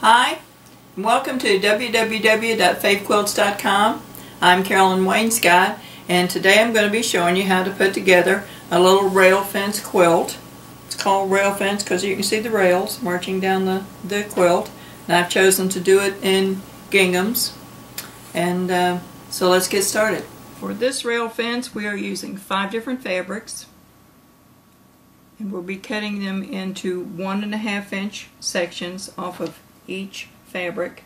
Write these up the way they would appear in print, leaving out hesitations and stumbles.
Hi, and welcome to www.FaveQuilts.com. I'm Carolyn Wainscott, and today I'm going to be showing you how to put together a little rail fence quilt. It's called rail fence because you can see the rails marching down the quilt, and I've chosen to do it in ginghams. And so let's get started. For this rail fence we are using 5 different fabrics, and we'll be cutting them into 1.5 inch sections off of each fabric.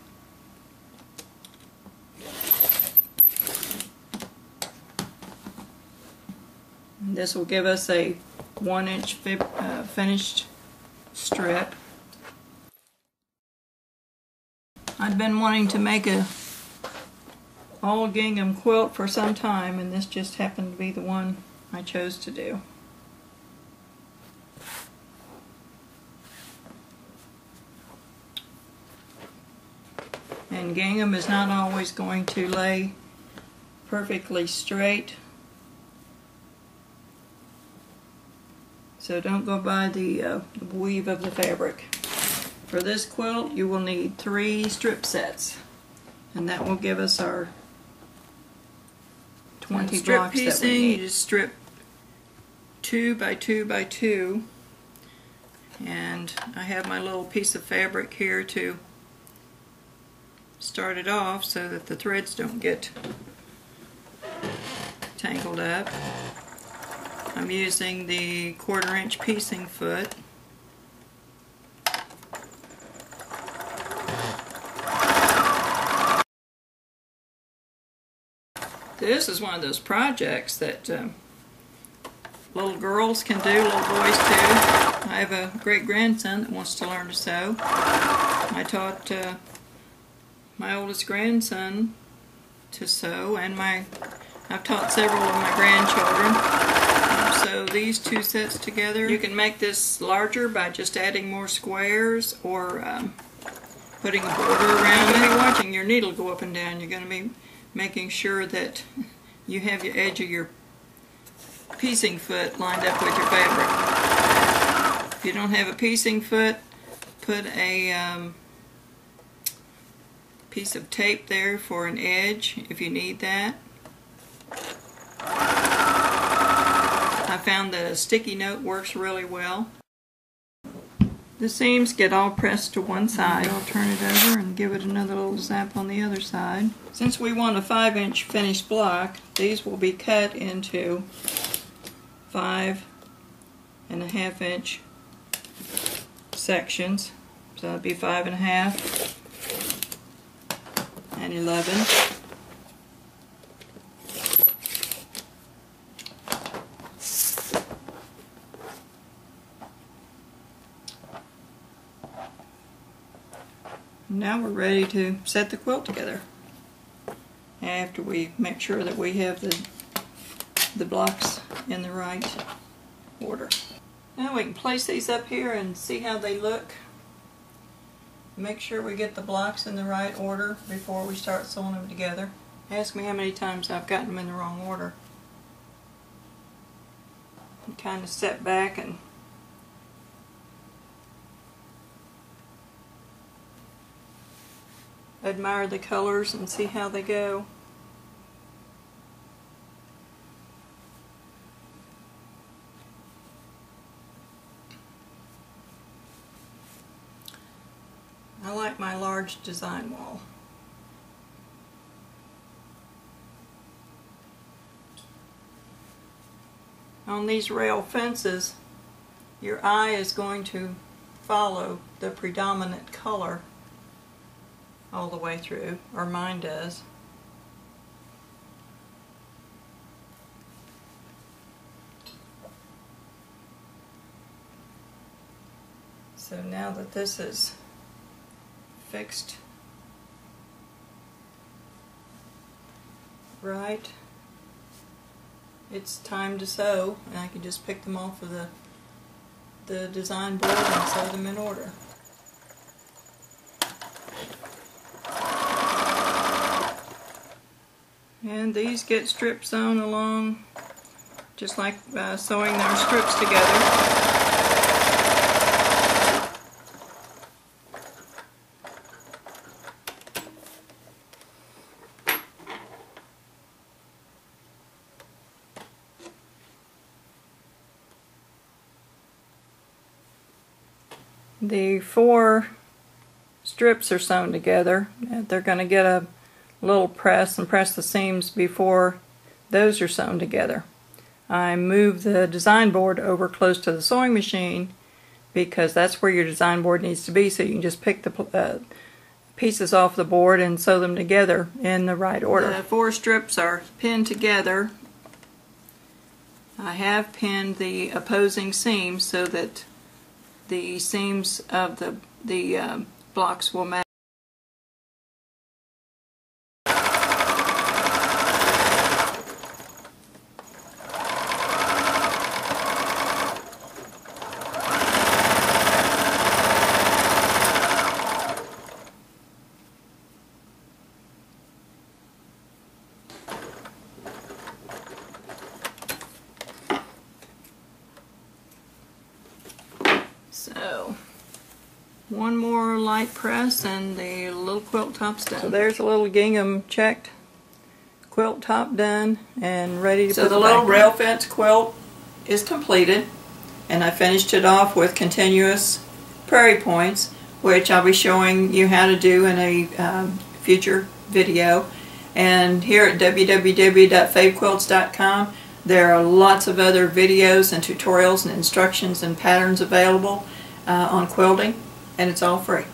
And this will give us a 1 inch finished strip. I've been wanting to make a all gingham quilt for some time, and this just happened to be the one I chose to do. And gingham is not always going to lay perfectly straight, so don't go by the weave of the fabric. For this quilt you will need 3 strip sets, and that will give us our 20 blocks that we need. You just strip 2 by 2 by 2, and I have my little piece of fabric here to start it off so that the threads don't get tangled up. I'm using the 1/4 inch piecing foot. This is one of those projects that little girls can do, little boys too. I have a great grandson that wants to learn to sew. I taught my oldest grandson to sew, and I've taught several of my grandchildren. So these 2 sets together, you can make this larger by just adding more squares or putting a border around it. You're going to be watching your needle go up and down. You're going to be making sure that you have the edge of your piecing foot lined up with your fabric. If you don't have a piecing foot, put a piece of tape there for an edge if you need that. I found that a sticky note works really well. The seams get all pressed to one side. I'll turn it over and give it another little zap on the other side. Since we want a 5 inch finished block, these will be cut into 5.5 inch sections. So that'll be 5.5 and 11. Now we're ready to set the quilt together, after we make sure that we have the blocks in the right order. Now we can place these up here and see how they look. Make sure we get the blocks in the right order before we start sewing them together. Ask me how many times I've gotten them in the wrong order. And kind of step back and admire the colors and see how they go. I like my large design wall. On these rail fences, your eye is going to follow the predominant color all the way through, or mine does. So now that this is fixed right, it's time to sew, and I can just pick them off of the design board and sew them in order. And these get strip sewn along just like sewing our strips together. The 4 strips are sewn together. They're going to get a little press and press the seams before those are sewn together. I moved the design board over close to the sewing machine because that's where your design board needs to be, so you can just pick the pieces off the board and sew them together in the right order. The 4 strips are pinned together. I have pinned the opposing seams so that the seams of the blocks will match. So, one more light press and the little quilt top's done. So there's a little gingham checked quilt top done and ready to put the little rail fence quilt is completed, and I finished it off with continuous prairie points, which I'll be showing you how to do in a future video. And here at www.FaveQuilts.com there are lots of other videos and tutorials and instructions and patterns available on quilting, and it's all free.